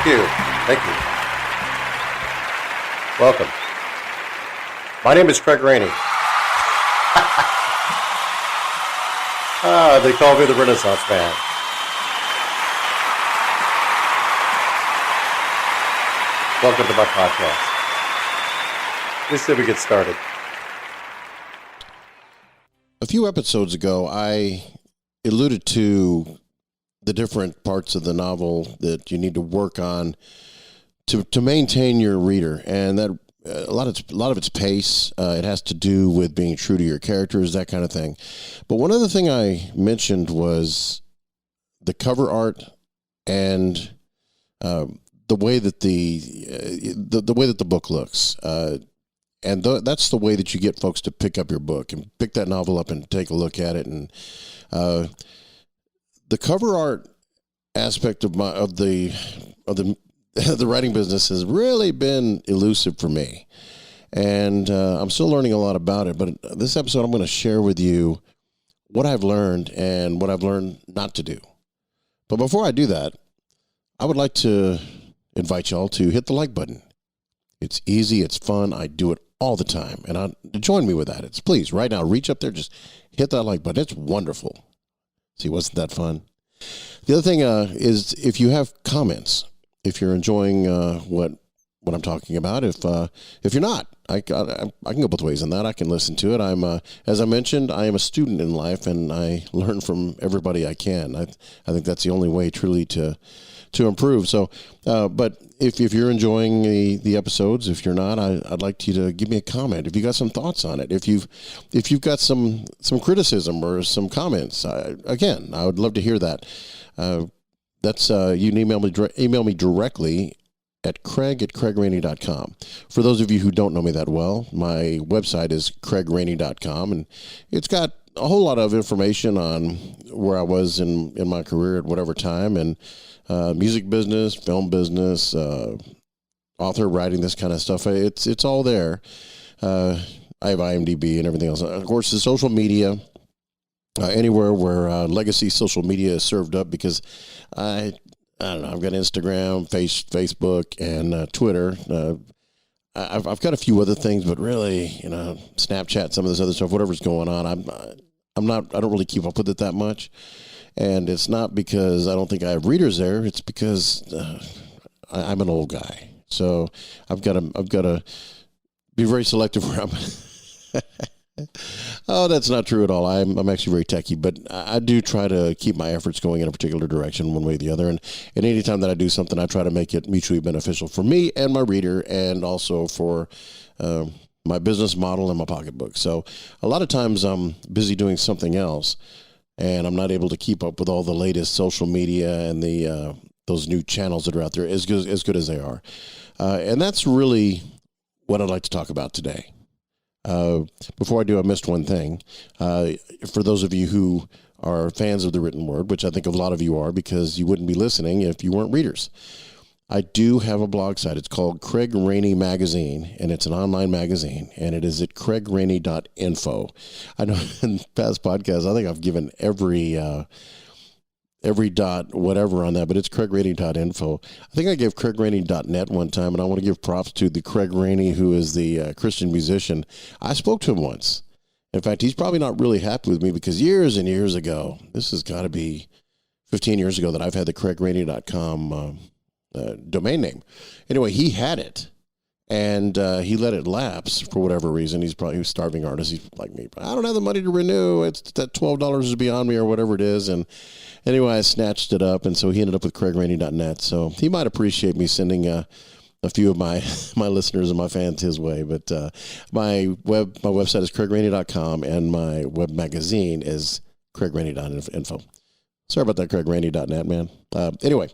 you. Thank you. Welcome. My name is Craig Rainey. They call me the Renaissance Man. Welcome to my podcast. Let's see if we get started. A few episodes ago, I alluded to the different parts of the novel that you need to work on to maintain your reader, and that a lot of its pace. It has to do with being true to your characters, that kind of thing. But one other thing I mentioned was the cover art and the way that the way that the book looks. And that's the way that you get folks to pick up your book and pick that novel up and take a look at it. And the cover art aspect of the writing business has really been elusive for me, and I'm still learning a lot about it. But this episode, I'm going to share with you what I've learned and what I've learned not to do. But before I do that, I would like to invite y'all to hit the like button. It's easy, it's fun. I do it all the time, and join me with that. Please, right now, reach up there, just hit that like button. It's wonderful. See, wasn't that fun? The other thing is, if you have comments, if you're enjoying what I'm talking about, if you're not, I can go both ways on that. I can listen to it. As I mentioned, I am a student in life, and I learn from everybody I can. I think that's the only way truly to improve. So, but if you're enjoying the episodes, if you're not, I'd like you to give me a comment. If you got some thoughts on it, if you've got some criticism or some comments, again, I would love to hear that. That's you can email me directly at craig@craigrainey.com. For those of you who don't know me that well, my website is craigrainey.com, and it's got a whole lot of information on where I was in my career at whatever time, and music business, film business, author writing, this kind of stuff. It's all there. I have IMDb and everything else. Of course, the social media, anywhere where legacy social media is served up, because I don't know, I've got Instagram, Facebook, and Twitter. I've got a few other things, but really, Snapchat, some of this other stuff, whatever's going on, I don't really keep up with it that much. And it's not because I don't think I have readers there. It's because I'm an old guy, so I've got to be very selective where I'm. Oh, that's not true at all. I'm actually very techy, but I do try to keep my efforts going in a particular direction, one way or the other. And any time that I do something, I try to make it mutually beneficial for me and my reader, and also for my business model and my pocketbook. So a lot of times I'm busy doing something else, and I'm not able to keep up with all the latest social media and those new channels that are out there, as good as they are. And that's really what I'd like to talk about today. Before I do, I missed one thing. For those of you who are fans of the written word, which I think a lot of you are, because you wouldn't be listening if you weren't readers, I do have a blog site. It's called Craig Rainey Magazine, and it's an online magazine, and it is at craigrainey.info. I know in past podcasts, I think I've given every dot whatever on that, but it's craigrainey.info. I think I gave craigrainey.net one time, and I want to give props to the Craig Rainey, who is the Christian musician. I spoke to him once. In fact, he's probably not really happy with me, because years and years ago, this has got to be 15 years ago, that I've had the craigrainey.com domain name. Anyway, he had it, and he let it lapse for whatever reason. He's probably a starving artist. He's like me. I don't have the money to renew. It's that $12 is beyond me, or whatever it is. And anyway, I snatched it up, and so he ended up with craigrainey.net. So he might appreciate me sending a few of my listeners and my fans his way. But my website is craigrainey.com, and my web magazine is craigrainey.info. Sorry about that, craigrainey.net, man. Anyway,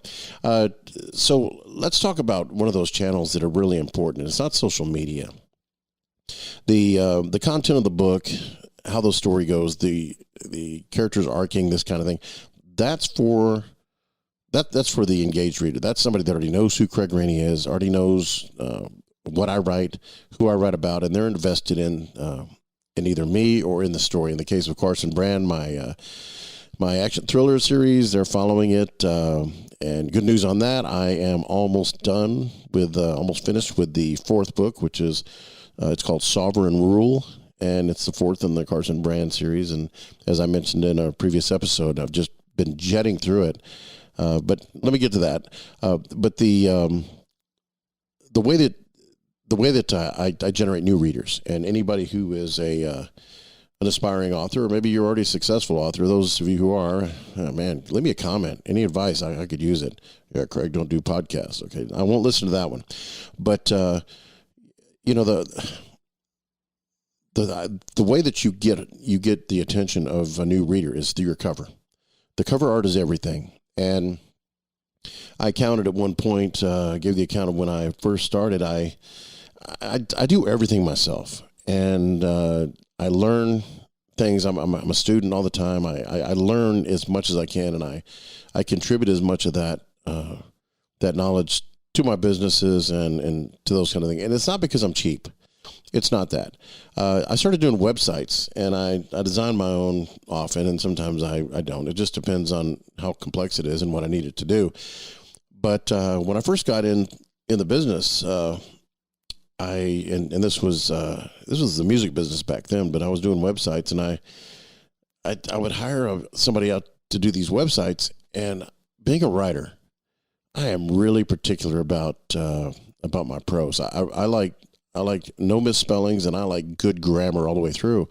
so let's talk about one of those channels that are really important. It's not social media. The content of the book, how the story goes, the characters arcing, this kind of thing. That's for the engaged reader. That's somebody that already knows who Craig Rainey is, already knows what I write, who I write about, and they're invested in either me or in the story. In the case of Carson Brand, my action thriller series, they're following it, And good news on that, I am almost done with, almost finished with the fourth book, which is, it's called Sovereign Rule, and it's the fourth in the Carson Brand series. And as I mentioned in a previous episode, I've just been jetting through it. But let me get to that. But the way that I generate new readers, and anybody who is an aspiring author, or maybe you're already a successful author, those of you who are, oh man, leave me a comment. Any advice, I could use it. Yeah, Craig, don't do podcasts. Okay, I won't listen to that one. But you know, the way that you get the attention of a new reader is through your cover. The cover art is everything. And I counted at one point, gave the account of when I first started. I do everything myself, and I learn things. I'm a student all the time. I learn as much as I can, and I contribute as much of that knowledge to my businesses and to those kind of things. And it's not because I'm cheap. It's not that. I started doing websites, and I design my own often, and sometimes I don't. It just depends on how complex it is and what I need it to do. But when I first got in the business, and this was the music business back then, but I was doing websites, and I would hire somebody out to do these websites. And being a writer, I am really particular about my prose. I like no misspellings, and I like good grammar all the way through.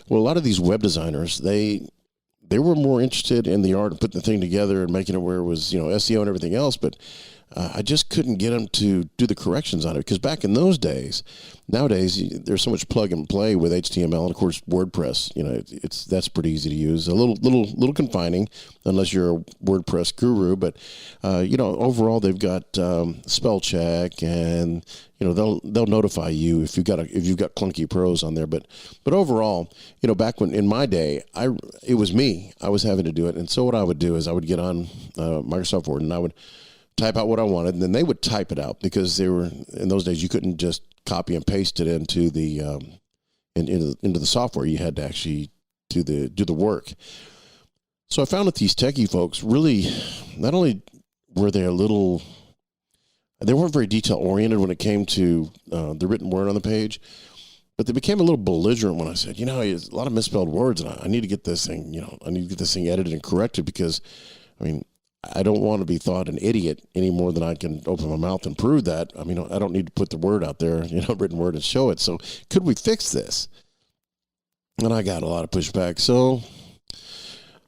Well, a lot of these web designers, they were more interested in the art of putting the thing together and making it where it was, SEO and everything else, but I just couldn't get them to do the corrections on it, because back in those days, nowadays there's so much plug and play with HTML, and of course WordPress. That's pretty easy to use. A little confining unless you're a WordPress guru, but overall they've got spell check, and they'll notify you if you've got clunky prose on there. But overall, back when in my day, it was me. I was having to do it, and so what I would do is I would get on Microsoft Word, and I would type out what I wanted, and then they would type it out, because they were, in those days, you couldn't just copy and paste it into the into the software. You had to actually do the work. So I found that these techie folks really, not only were they they weren't very detail oriented when it came to the written word on the page, but they became a little belligerent when I said, there's a lot of misspelled words, and I need to get this thing, edited and corrected, because, I don't want to be thought an idiot any more than I can open my mouth and prove that. I don't need to put the word out there, written word, and show it. So could we fix this? And I got a lot of pushback. So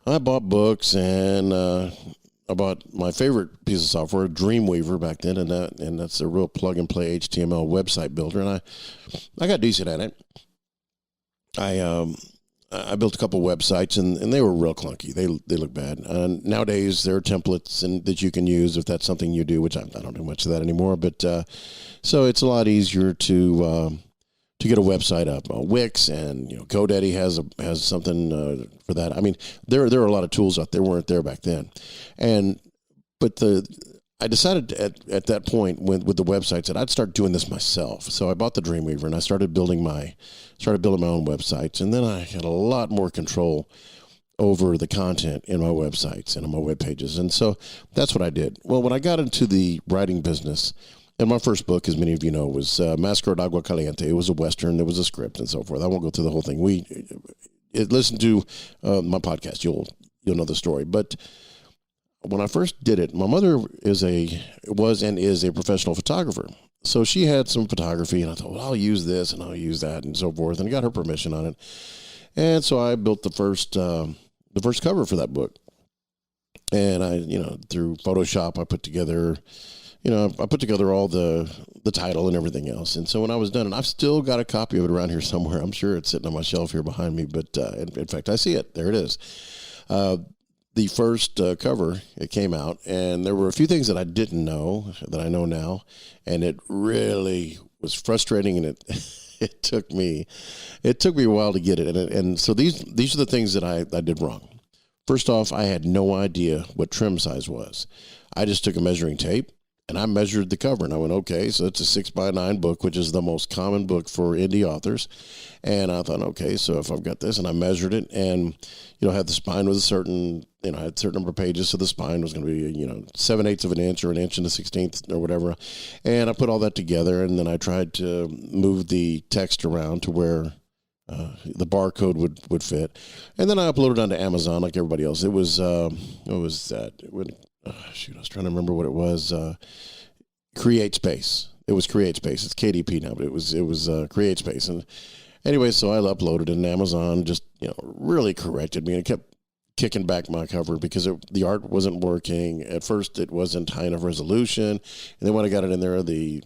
I bought books, and I bought my favorite piece of software, Dreamweaver, back then, and that's a real plug and play HTML website builder. And I got decent at it. I built a couple websites, and they were real clunky. They look bad. Nowadays, there are templates that you can use if that's something you do, which I don't do much of that anymore. But so it's a lot easier to get a website up. Wix and GoDaddy has something for that. There are a lot of tools out there weren't there back then, but I decided at that point with the websites that I'd start doing this myself. So I bought the Dreamweaver, and I started building my own websites, and then I had a lot more control over the content in my websites and on my web pages. And so that's what I did. Well, when I got into the writing business, and my first book, as many of you know, was Mascara de Agua Caliente. It was a Western, there was a script and so forth. I won't go through the whole thing. Listen to my podcast. You'll know the story. But when I first did it, my mother was and is a professional photographer. So she had some photography, and I thought, well, I'll use this and I'll use that and so forth, and I got her permission on it. And so I built the first cover for that book. And I, through Photoshop, I put together all the title and everything else. And so when I was done, and I've still got a copy of it around here somewhere. I'm sure it's sitting on my shelf here behind me, but in fact, I see it. There it is. The first cover, it came out, and there were a few things that I didn't know that I know now, and it really was frustrating, and it took me a while to get it. And so these are the things that I did wrong. First off, I had no idea what trim size was. I just took a measuring tape, And I measured the cover, and I went, okay, so it's a 6x9 book, which is the most common book for indie authors. And I thought, okay, so if I've got this, and I measured it, and had the spine with a certain, had a certain number of pages, so the spine was going to be, 7/8 of an inch or an inch and a 16th or whatever. And I put all that together, and then I tried to move the text around to where the barcode would fit, and then I uploaded it onto Amazon like everybody else. It was what was that? I was trying to remember what it was. CreateSpace. It was CreateSpace. It's KDP now, but it was CreateSpace. And anyway, so I uploaded it, and Amazon just really corrected me and kept kicking back my cover because the art wasn't working. At first, it wasn't high enough resolution, and then when I got it in there, the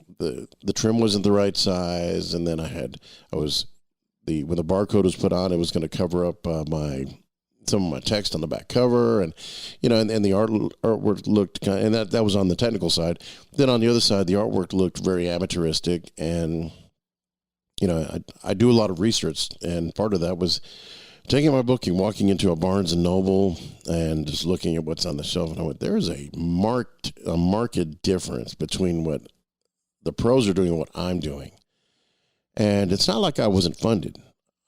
trim wasn't the right size, and then when the barcode was put on, it was going to cover up some of my text on the back cover, and and the artwork looked kind of, and that was on the technical side. Then on the other side, the artwork looked very amateuristic, and I do a lot of research, and part of that was taking my book and walking into a Barnes and Noble and just looking at what's on the shelf, and I went, there's a marked difference between what the pros are doing and what I'm doing. And it's not like I wasn't funded.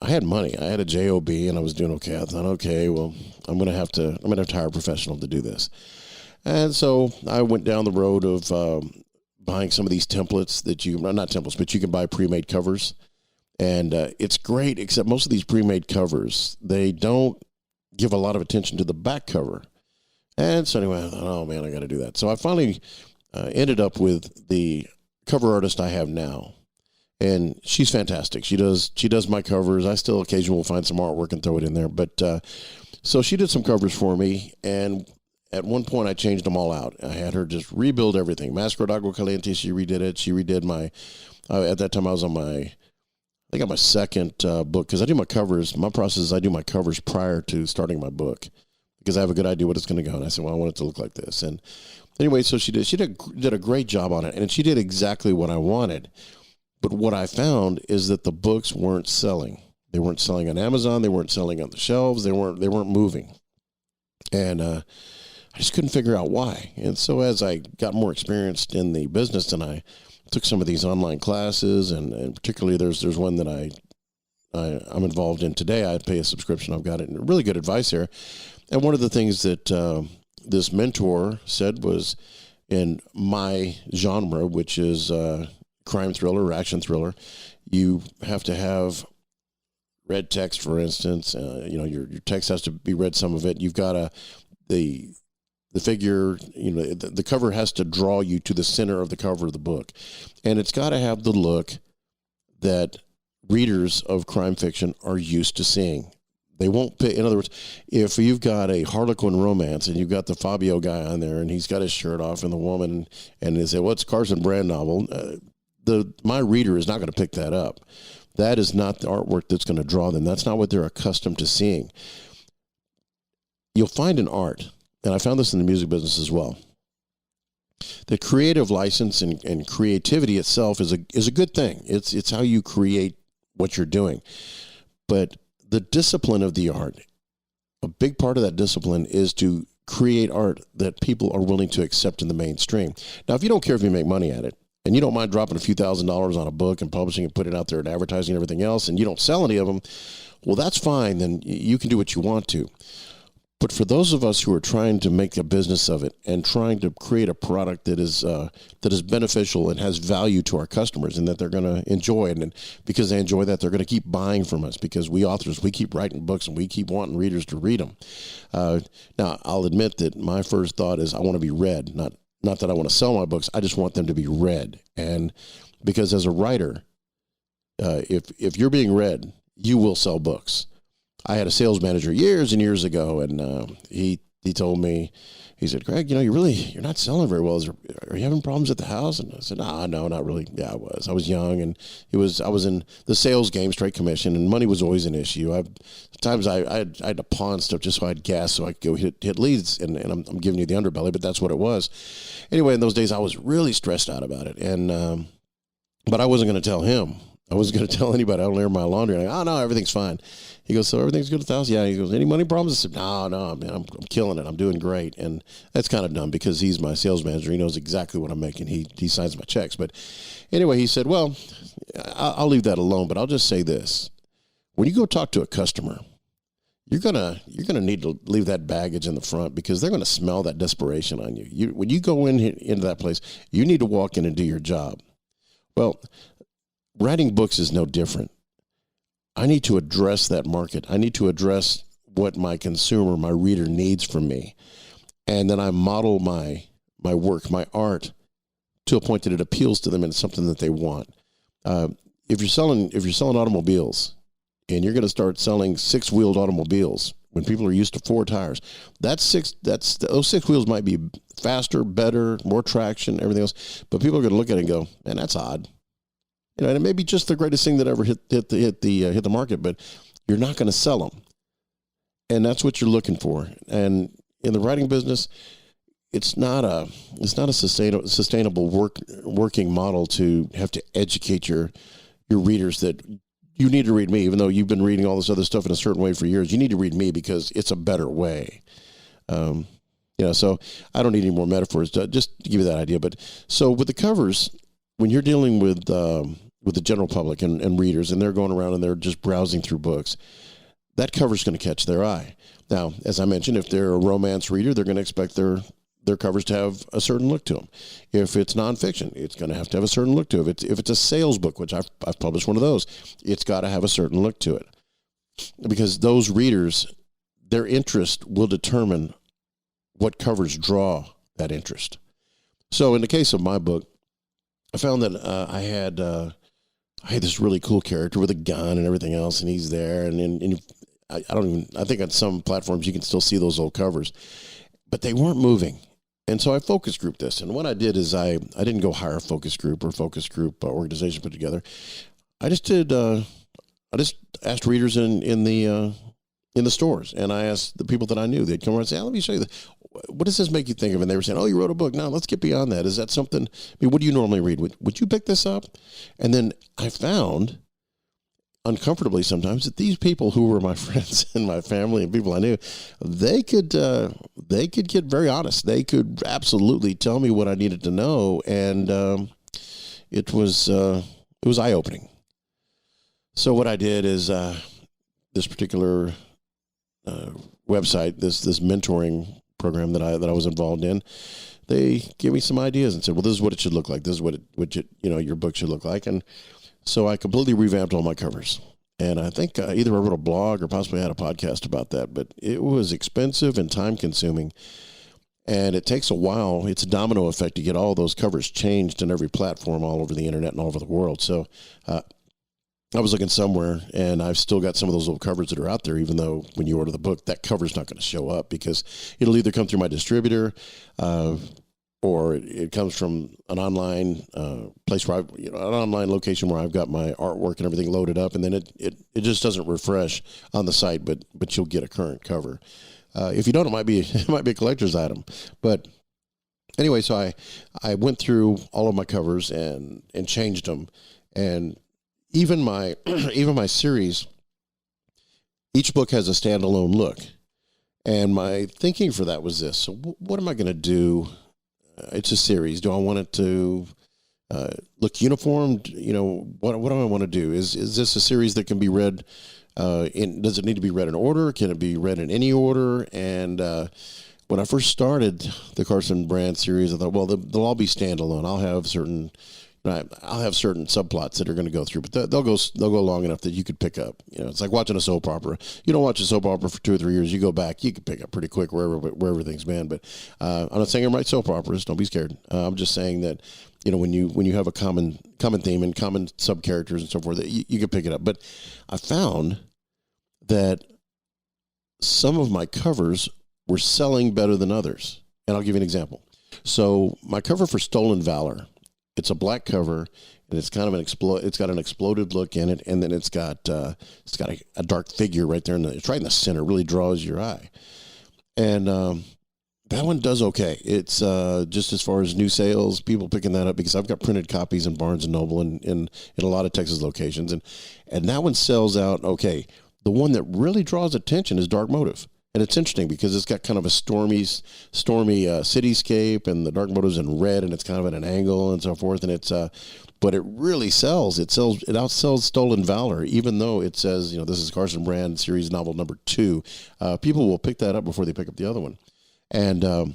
I had money. I had a job, and I was doing okay. I thought, okay, well, I'm gonna have to hire a professional to do this. And so I went down the road of buying some of these templates not templates, but you can buy pre-made covers, and it's great. Except most of these pre-made covers, they don't give a lot of attention to the back cover. And so anyway, I thought, oh man, I got to do that. So I finally ended up with the cover artist I have now. And she's fantastic. She does my covers. I still occasionally will find some artwork and throw it in there. But so she did some covers for me, and at one point I changed them all out. I had her just rebuild everything. Mascara Agua Caliente, she redid it. She redid my, at that time I was on my second book, because I do my covers. My process is I do my covers prior to starting my book, because I have a good idea what it's going to go. And I said, well, I want it to look like this. And anyway, so she did a great job on it, and she did exactly what I wanted. But what I found is that the books weren't selling. They weren't selling on Amazon. They weren't selling on the shelves. They weren't moving. And I just couldn't figure out why. And so as I got more experienced in the business, and I took some of these online classes, and particularly there's one that I'm involved in today. I pay a subscription. I've got it. And really good advice here. And one of the things that this mentor said was, in my genre, which is crime thriller or action thriller, you have to have red text, for instance. Your text has to be read, some of it. You've got the figure, the cover has to draw you to the center of the cover of the book. And it's got to have the look that readers of crime fiction are used to seeing. They won't pay. In other words, if you've got a Harlequin romance and you've got the Fabio guy on there and he's got his shirt off and the woman, and they say, well, it's a Carson Brand novel, my reader is not going to pick that up. That is not the artwork that's going to draw them. That's not what they're accustomed to seeing. You'll find in art, and I found this in the music business as well, the creative license and creativity itself is a good thing. It's how you create what you're doing. But the discipline of the art, a big part of that discipline is to create art that people are willing to accept in the mainstream. Now, if you don't care if you make money at it, and you don't mind dropping a few $1,000s on a book and publishing and putting it out there and advertising and everything else, and you don't sell any of them, well, that's fine. Then you can do what you want to. But for those of us who are trying to make a business of it and trying to create a product that is beneficial and has value to our customers and that they're going to enjoy, and because they enjoy that, they're going to keep buying from us, because we authors, we keep writing books and we keep wanting readers to read them. Now, I'll admit that my first thought is I want to be read, not that I want to sell my books. I just want them to be read. And because as a writer, if you're being read, you will sell books. I had a sales manager years and years ago, and he told me, he said, Greg, you're not selling very well. Are you having problems at the house? And I said, no, not really. Yeah, I was. I was young, and I was in the sales game, straight commission, and money was always an issue. Sometimes I had to pawn stuff just so I had gas so I could go hit leads, and I'm giving you the underbelly, but that's what it was. Anyway, in those days, I was really stressed out about it, and but I wasn't going to tell him. I wasn't going to tell anybody. I don't air my laundry. I'm like, oh, no, everything's fine. He goes, so everything's good at the house? Yeah. He goes, any money problems? I said, no, man, I'm killing it. I'm doing great. And that's kind of dumb because he's my sales manager. He knows exactly what I'm making. He signs my checks. But anyway, he said, well, I'll leave that alone, but I'll just say this. When you go talk to a customer, you're gonna need to leave that baggage in the front because they're going to smell that desperation on you. When you go into that place, you need to walk in and do your job. Well, writing books is no different. I need to address that market. I need to address what my consumer, my reader needs from me. And then I model my work, my art, to a point that it appeals to them and it's something that they want. If you're selling automobiles and you're going to start selling 6-wheeled automobiles when people are used to 4 tires, those 6 wheels might be faster, better, more traction, everything else. But people are going to look at it and go, man, that's odd. And it may be just the greatest thing that ever hit the market, but you're not going to sell them. And that's what you're looking for. And in the writing business, it's not a sustainable working model to have to educate your readers that you need to read me, even though you've been reading all this other stuff in a certain way for years. You need to read me because it's a better way. So I don't need any more metaphors, just to give you that idea. But so with the covers, when you're dealing with the general public and readers, and they're going around and they're just browsing through books, that cover's going to catch their eye. Now, as I mentioned, if they're a romance reader, they're going to expect their covers to have a certain look to them. If it's nonfiction, it's going to have a certain look to it. If it's a sales book, which I've published one of those, it's got to have a certain look to it. Because those readers, their interest will determine what covers draw that interest. So in the case of my book, I found that I had this really cool character with a gun and everything else, and he's there, and I think on some platforms you can still see those old covers, but they weren't moving. And so I focus grouped this. And what I did is I didn't go hire a focus group organization put together. I just asked readers in the stores, and I asked the people that I knew. They'd come around and say, let me show you this. What does this make you think of? And they were saying, oh, you wrote a book. Now let's get beyond that. Is that something, what do you normally read? Would you pick this up? And then I found, uncomfortably sometimes, that these people who were my friends and my family and people I knew, they could get very honest. They could absolutely tell me what I needed to know, and it was eye-opening. So what I did is this particular website, this mentoring program that I was involved in, they gave me some ideas and said, well, this is what it should look like. This is what your book should look like. And so I completely revamped all my covers. And I think either I wrote a blog or possibly had a podcast about that, but it was expensive and time consuming. And it takes a while. It's a domino effect to get all those covers changed in every platform all over the internet and all over the world. So I was looking somewhere, and I've still got some of those old covers that are out there, even though when you order the book, that cover's not going to show up because it'll either come through my distributor or it comes from an online place where an online location where I've got my artwork and everything loaded up, and then it just doesn't refresh on the site, but you'll get a current cover. If you don't, it might be a collector's item. But anyway, so I went through all of my covers and changed them, and even my series, each book has a standalone look. And my thinking for that was this. So what am I going to do? It's a series. Do I want it to look uniform? What do I want to do? Is this a series that can be read does it need to be read in order? Can it be read in any order? And when I first started the Carson Brand series, I thought, well, they'll all be standalone. I'll have certain subplots that are going to go through, but they'll go long enough that you could pick up. It's like watching a soap opera. You don't watch a soap opera for 2 or 3 years. You go back, you can pick up pretty quick where everything's been. But I'm not saying I'm write soap operas. Don't be scared. I'm just saying that when you have a common theme and common sub characters and so forth, that you can pick it up. But I found that some of my covers were selling better than others, and I'll give you an example. So my cover for Stolen Valor. It's a black cover, and it's kind of it's got an exploded look in it, and then it's got a dark figure right there it's right in the center. It really draws your eye. And That one does okay. It's just as far as new sales, people picking that up because I've got printed copies in Barnes and Noble and in a lot of Texas locations, and that one sells out okay. The one that really draws attention is Dark Motive, and it's interesting because it's got kind of a stormy cityscape, and the Dark Motive's in red, and it's kind of at an angle and so forth, and it's but it really sells. It outsells Stolen Valor, even though it says this is Carson Brand series novel number 2. People will pick that up before they pick up the other one. And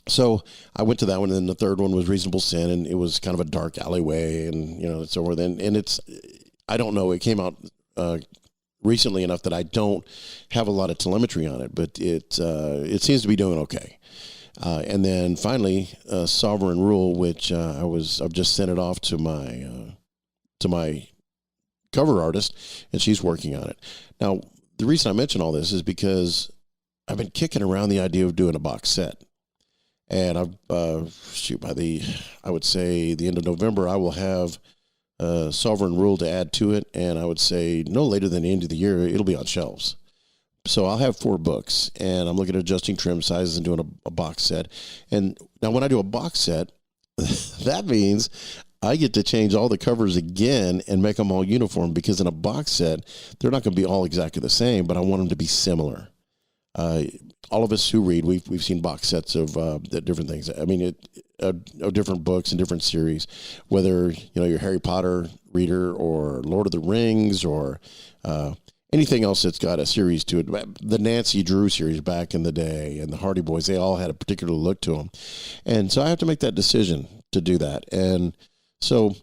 so I went to that one, and then the third one was Reasonable Sin, and it was kind of a dark alleyway, and so forth. And it's, I don't know, it came out recently enough that I don't have a lot of telemetry on it, but it seems to be doing okay. And then finally, Sovereign Rule, which I've just sent it off to my cover artist, and she's working on it. Now, the reason I mention all this is because I've been kicking around the idea of doing a box set, and I would say the end of November, I will have Sovereign Rule to add to it, and I would say no later than the end of the year, it'll be on shelves. So I'll have 4 books, and I'm looking at adjusting trim sizes and doing a box set. And now when I do a box set, that means I get to change all the covers again and make them all uniform, because in a box set, they're not going to be all exactly the same, but I want them to be similar. All of us who read, we've seen box sets of different things. I mean, of different books and different series, whether you're a Harry Potter reader or Lord of the Rings or anything else that's got a series to it. The Nancy Drew series back in the day and the Hardy Boys, they all had a particular look to them, and so I have to make that decision to do that. And so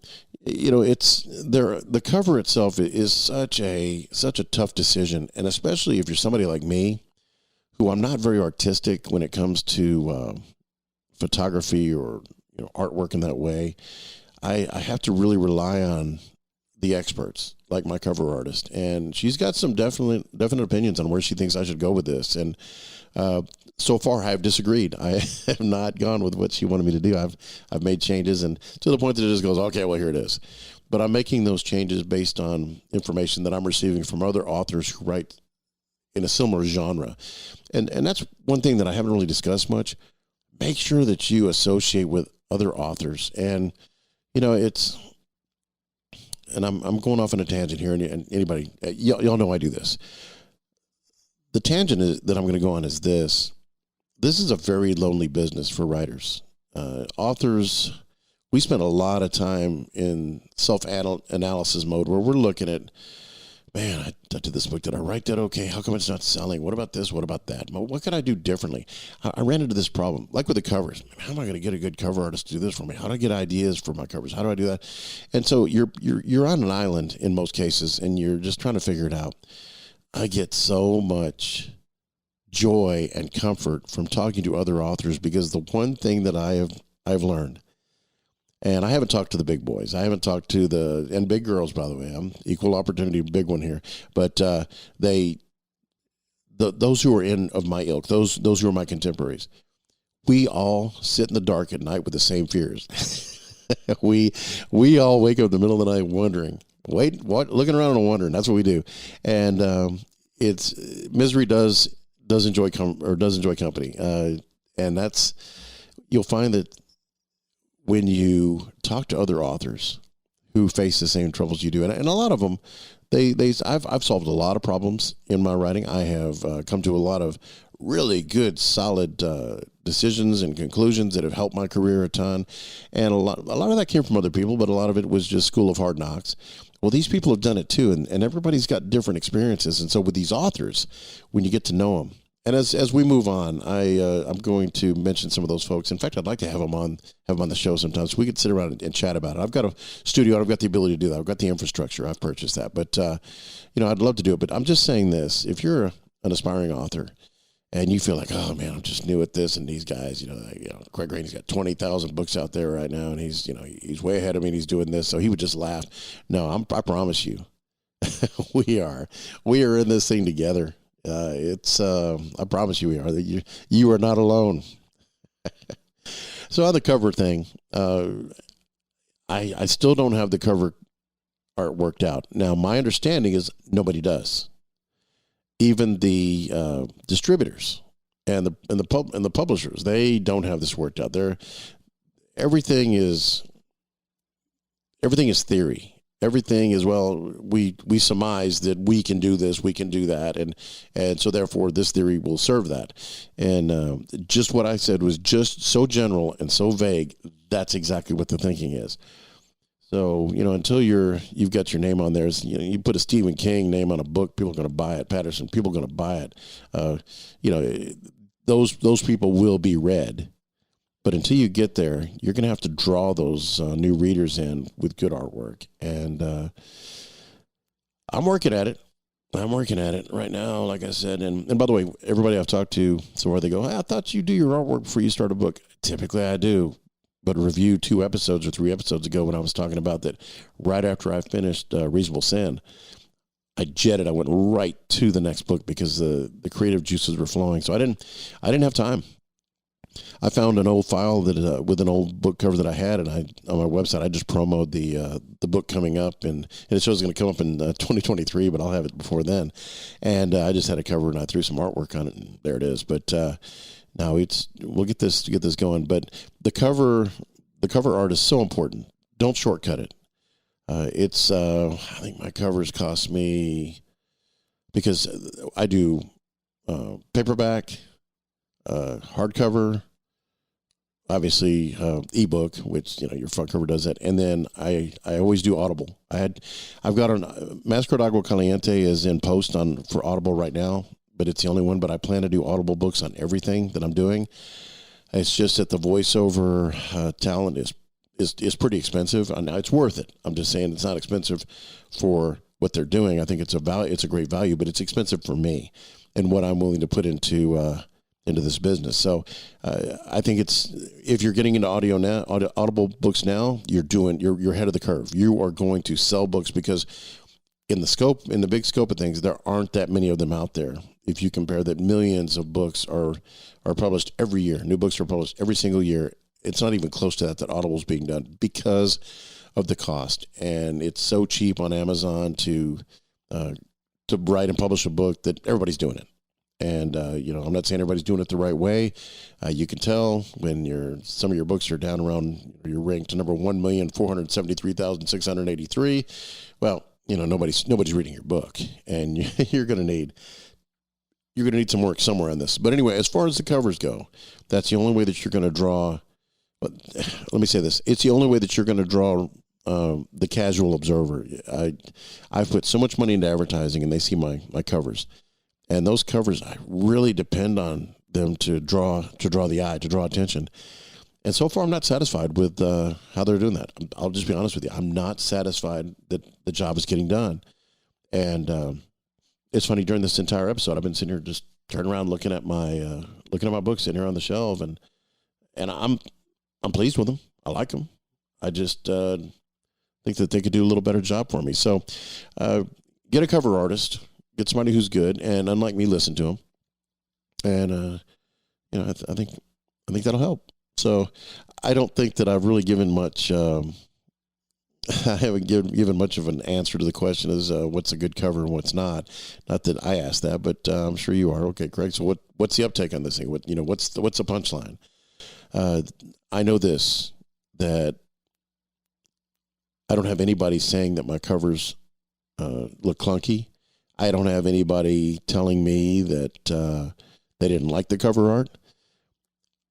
it's there. The cover itself is such a tough decision, and especially if you're somebody like me, who I'm not very artistic when it comes to photography or artwork in that way. I have to really rely on the experts, like my cover artist, and she's got some definite opinions on where she thinks I should go with this. And so far, I've disagreed. I have not gone with what she wanted me to do. I've made changes, and to the point that it just goes, okay, well, here it is. But I'm making those changes based on information that I'm receiving from other authors who write in a similar genre. And that's one thing that I haven't really discussed much. Make sure that you associate with other authors. And, it's, and I'm going off on a tangent here, and anybody, y'all know I do this. The tangent that I'm going to go on is this. This is a very lonely business for writers. Authors, we spend a lot of time in self-analysis mode where we're looking at, man, I did this book. Did I write that okay? How come it's not selling? What about this? What about that? What could I do differently? I ran into this problem, like with the covers. How am I going to get a good cover artist to do this for me? How do I get ideas for my covers? How do I do that? And so you're on an island in most cases, and you're just trying to figure it out. I get so much joy and comfort from talking to other authors, because the one thing that I've learned, and I haven't talked to the big boys. I haven't talked to and big girls, by the way. I'm equal opportunity big one here. But those who are of my ilk, those who are my contemporaries, we all sit in the dark at night with the same fears. we all wake up in the middle of the night wondering, looking around and wondering. That's what we do. And it's misery does enjoy company. And you'll find that when you talk to other authors who face the same troubles you do, and a lot of them, I've solved a lot of problems in my writing. I have come to a lot of really good, solid decisions and conclusions that have helped my career a ton. And a lot of that came from other people, but a lot of it was just school of hard knocks. Well, these people have done it too, and everybody's got different experiences. And so with these authors, when you get to know them, and as we move on, I'm going to mention some of those folks. In fact, I'd like to have them on the show sometimes. We could sit around and chat about it. I've got a studio. I've got the ability to do that. I've got the infrastructure. I've purchased that. But I'd love to do it. But I'm just saying this: if you're an aspiring author and you feel like, oh man, I'm just new at this, and these guys, Craig Rainey's got 20,000 books out there right now, and he's way ahead of me, and he's doing this, so he would just laugh. No, I promise you, we are in this thing together. I promise you we are. You are not alone. So on the cover thing, I still don't have the cover art worked out. Now, my understanding is nobody does. Even the distributors and the publishers, they don't have this worked out. Everything is theory. Everything is, well, we surmise that we can do this, we can do that, and so therefore this theory will serve that. And just what I said was just so general and so vague. That's exactly what the thinking is. So, until you've got your name on there, you put a Stephen King name on a book, people are going to buy it. Patterson, people are going to buy it. Those people will be read. But until you get there, you're going to have to draw those new readers in with good artwork. And I'm working at it. I'm working at it right now, like I said. And by the way, everybody I've talked to, so where they go, hey, I thought you do your artwork before you start a book. Typically I do. But review 2 episodes or 3 episodes ago when I was talking about that, right after I finished Reasonable Sin, I jetted. I went right to the next book because the creative juices were flowing. So I didn't have time. I found an old file that with an old book cover that I had, and on my website I just promoted the book coming up, and it shows it's going to come up in 2023, but I'll have it before then. And I just had a cover and I threw some artwork on it, and there it is. But now we'll get this going. But the cover art is so important. Don't shortcut it. It's I think my covers cost me, because I do paperback, hardcover, obviously ebook, which your front cover does that, and then I always do Audible. I've got an Masquerade Agua Caliente is in post for Audible right now, but it's the only one. But I plan to do Audible books on everything that I'm doing. It's just that the voiceover talent is pretty expensive. Now it's worth it. I'm just saying it's not expensive for what they're doing. I think it's a great value, but it's expensive for me and what I'm willing to put into this business. So I think if you're getting into audio now, Audible books now, you're ahead of the curve. You are going to sell books because in the big scope of things, there aren't that many of them out there. If you compare that, millions of books are published every year. New books are published every single year. It's not even close to that Audible's being done because of the cost. And it's so cheap on Amazon to write and publish a book that everybody's doing it. And, I'm not saying everybody's doing it the right way. You can tell when some of your books are down around, you're ranked to number 1,473,683. Well, nobody's reading your book, and you're going to need some work somewhere on this. But anyway, as far as the covers go, that's the only way that you're going to draw. But let me say this: it's the only way that you're going to draw the casual observer. I've put so much money into advertising, and they see my covers. And those covers, I really depend on them to draw the eye, to draw attention. And so far, I'm not satisfied with how they're doing that. I'll just be honest with you. I'm not satisfied that the job is getting done. And it's funny, during this entire episode, I've been sitting here just turning around looking at my books sitting here on the shelf, and I'm pleased with them. I like them. I just think that they could do a little better job for me. So get a cover artist. Get somebody who's good, and unlike me, listen to them. And I think that'll help. So I don't think that I've really given much. I haven't given much of an answer to the question as what's a good cover and what's not. Not that I asked that, but I'm sure you are. Okay, Craig. So what's the uptake on this thing? What's the punchline? I know this, that I don't have anybody saying that my covers look clunky. I don't have anybody telling me that they didn't like the cover art.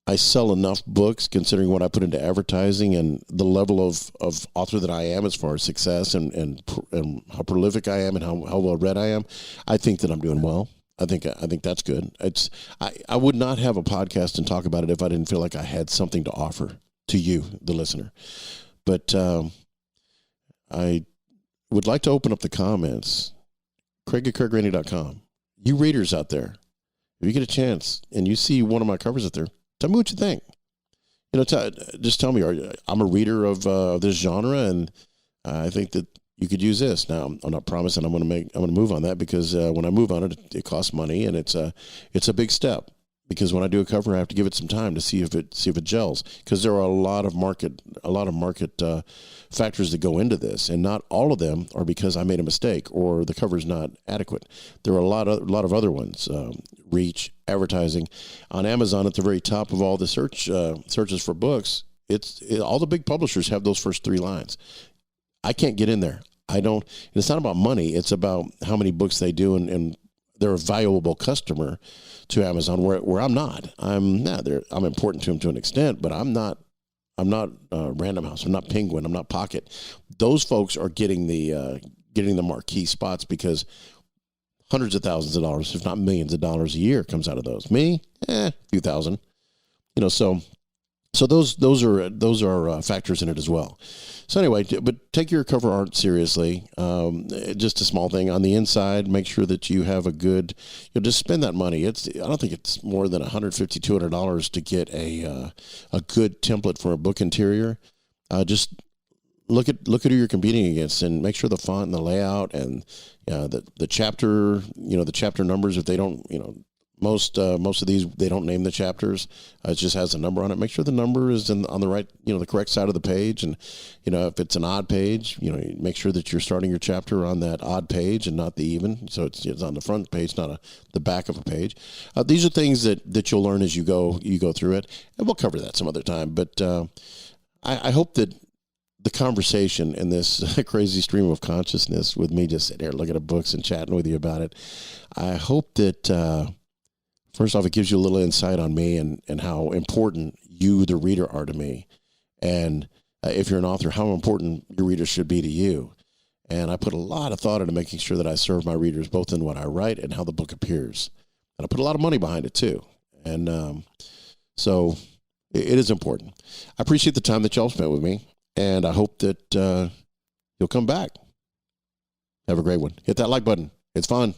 I sell enough books, considering what I put into advertising and the level of author that I am as far as success and how prolific I am and how well read I am. I think that I'm doing well. I think that's good. I would not have a podcast and talk about it if I didn't feel like I had something to offer to you, the listener. But I would like to open up the comments. Craig at CraigRainey.com. You readers out there, if you get a chance and you see one of my covers out there, tell me what you think. Just tell me. I'm a reader of this genre, and I think that you could use this. Now, I'm not promising I'm going to move on that, because when I move on it, it costs money, and it's a big step. because when I do a cover, I have to give it some time to see if it gels, because there are a lot of market factors that go into this, and not all of them are because I made a mistake or the cover is not adequate. There are a lot of other ones. Reach, advertising. On Amazon, at the very top of all the searches for books, all the big publishers have those first 3 lines. I can't get in there. I don't. It's not about money. It's about how many books they do, and they're a valuable customer to Amazon, where I'm not. I'm important to them to an extent, but I'm not Random House. I'm not Penguin. I'm not Pocket. Those folks are getting the marquee spots because hundreds of thousands of dollars, if not millions of dollars a year, comes out of those. Me, a few thousand. So those are factors in it as well. So anyway, but take your cover art seriously. Just a small thing on the inside. Make sure that you have a good. Just spend that money. I don't think it's more than $150, $200 to get a good template for a book interior. Just look at who you're competing against, and make sure the font and the layout and the chapter. The chapter numbers. If they don't, most of these, they don't name the chapters. It just has a number on it. Make sure the number is on the right, the correct side of the page. And, if it's an odd page, make sure that you're starting your chapter on that odd page and not the even. So it's on the front page, not the back of a page. These are things that you'll learn as you go through it. And we'll cover that some other time. But I hope that the conversation in this crazy stream of consciousness with me just sitting here looking at books and chatting with you about it, I hope that... First off, it gives you a little insight on me and how important you, the reader, are to me. And if you're an author, how important your readers should be to you. And I put a lot of thought into making sure that I serve my readers both in what I write and how the book appears. And I put a lot of money behind it, too. And so it is important. I appreciate the time that y'all spent with me. And I hope that you'll come back. Have a great one. Hit that like button. It's fun.